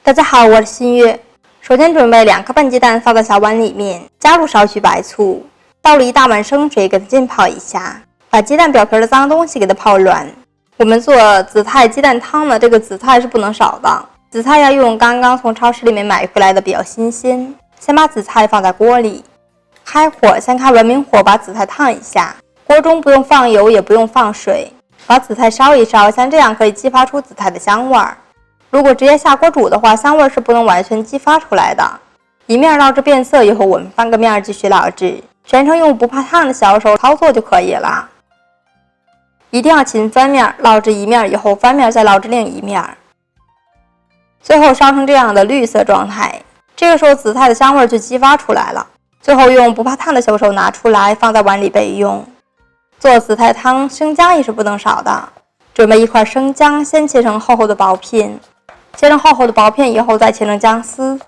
大家好，我是新月。首先准备2颗半鸡蛋放在小碗里面，加入少许白醋，倒入1大碗生水，给它浸泡一下，把鸡蛋表皮的脏东西给它泡软。我们做紫菜鸡蛋汤呢，这个紫菜是不能少的，紫菜要用刚刚从超市里面买回来的，比较新鲜。先把紫菜放在锅里，开火，先开文明火把紫菜烫一下。锅中不用放油，也不用放水，把紫菜烧一烧，像这样可以激发出紫菜的香味儿。如果直接下锅煮的话，香味是不能完全激发出来的。一面捞至变色以后，我们翻个面继续捞制，全程用不怕烫的小手操作就可以了。一定要勤翻面，捞至一面以后翻面，再捞至另一面，最后烧成这样的绿色状态。这个时候紫菜的香味就激发出来了。最后用不怕烫的小手拿出来，放在碗里备用。做紫菜汤，生姜也是不能少的。准备1块生姜，先切成厚厚的薄片，切成厚厚的薄片以后，再切成姜丝，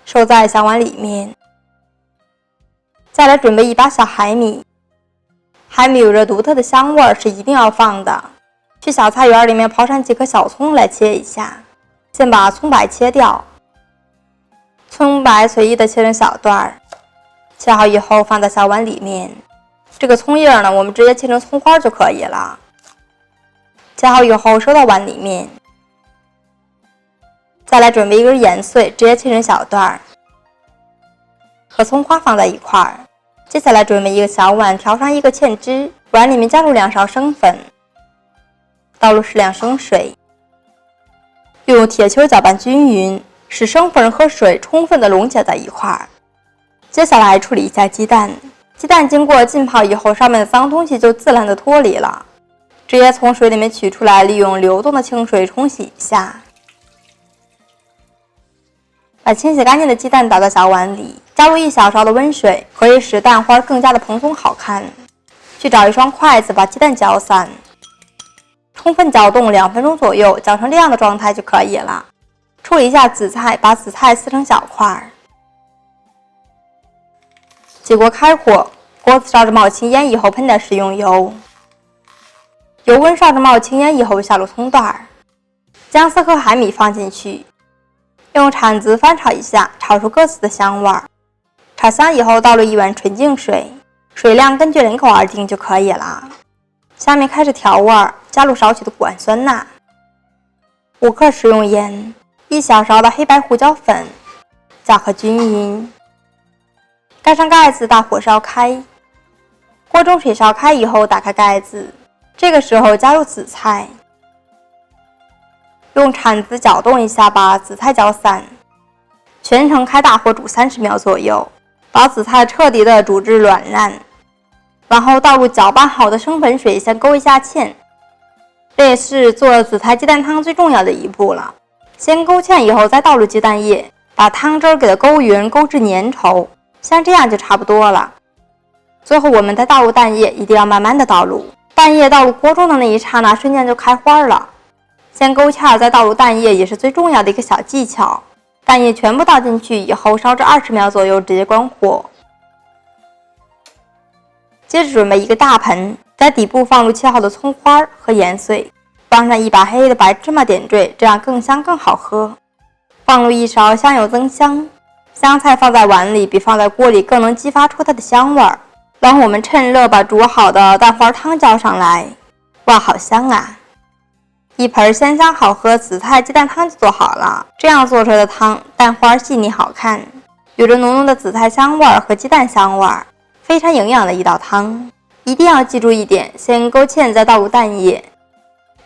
收在小碗里面。再来准备1把小海米，海米有着独特的香味，是一定要放的。去小菜园里面刨上几颗小葱来切一下，先把葱白切掉，葱白随意的切成小段，切好以后放在小碗里面。这个葱叶呢，我们直接切成葱花就可以了。切好以后收到碗里面。再来准备1根盐碎，直接切成小段，和葱花放在一块儿。接下来准备1个小碗，调上1个芡汁，碗里面加入2勺生粉，倒入适量生水，用铁球搅拌均匀，使生粉和水充分的溶解在一块儿。接下来处理一下鸡蛋，鸡蛋经过浸泡以后，上面的脏东西就自然的脱离了，直接从水里面取出来，利用流动的清水冲洗一下。把清洗干净的鸡蛋倒到小碗里，加入1小勺的温水，可以使蛋花更加的蓬松好看。去找1双筷子，把鸡蛋搅散，充分搅动2分钟左右，搅成这样的状态就可以了。处理一下紫菜，把紫菜撕成小块。起锅开火，锅子烧至冒青烟以后，喷点食用油，油温烧至冒青烟以后，下入葱段，姜丝和海米放进去，用铲子翻炒一下，炒出各自的香味儿。炒香以后，倒入1碗纯净水，水量根据人口而定就可以了。下面开始调味儿，加入少许的谷氨酸钠，5克食用盐，1小勺的黑白胡椒粉，搅和均匀。盖上盖子，大火烧开。锅中水烧开以后，打开盖子，这个时候加入紫菜，用铲子搅动一下，把紫菜搅散，全程开大火煮30秒左右，把紫菜彻底的煮至软烂，然后倒入搅拌好的生粉水，先勾一下芡。这也是做紫菜鸡蛋汤最重要的一步了。先勾芡以后，再倒入鸡蛋液，把汤汁给它勾匀，勾至粘稠，像这样就差不多了。最后我们再倒入蛋液，一定要慢慢的倒入，蛋液倒入锅中的那一刹那，瞬间就开花了。先勾芡，再倒入蛋液，也是最重要的一个小技巧。蛋液全部倒进去以后，烧至20秒左右，直接关火。接着准备1个大盆，在底部放入切好的葱花和盐碎，放上1把黑的白芝麻点缀，这样更香更好喝。放入1勺香油增香，香菜放在碗里比放在锅里更能激发出它的香味儿。然后我们趁热把煮好的蛋花汤浇上来，哇，好香啊！一盆鲜香好喝紫菜鸡蛋汤就做好了。这样做出来的汤，蛋花细腻好看，有着浓浓的紫菜香味和鸡蛋香味，非常营养的一道汤。一定要记住一点，先勾芡再倒入蛋液，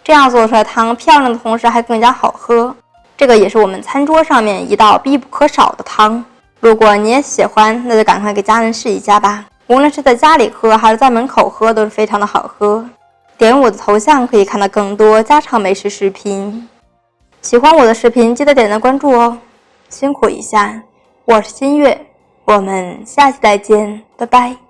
这样做出来的汤漂亮的同时还更加好喝。这个也是我们餐桌上面一道必不可少的汤。如果你也喜欢，那就赶快给家人试一下吧。无论是在家里喝还是在门口喝，都是非常的好喝。点我的头像可以看到更多家常美食视频。喜欢我的视频记得点赞关注哦，辛苦一下。我是新月，我们下期再见，拜拜。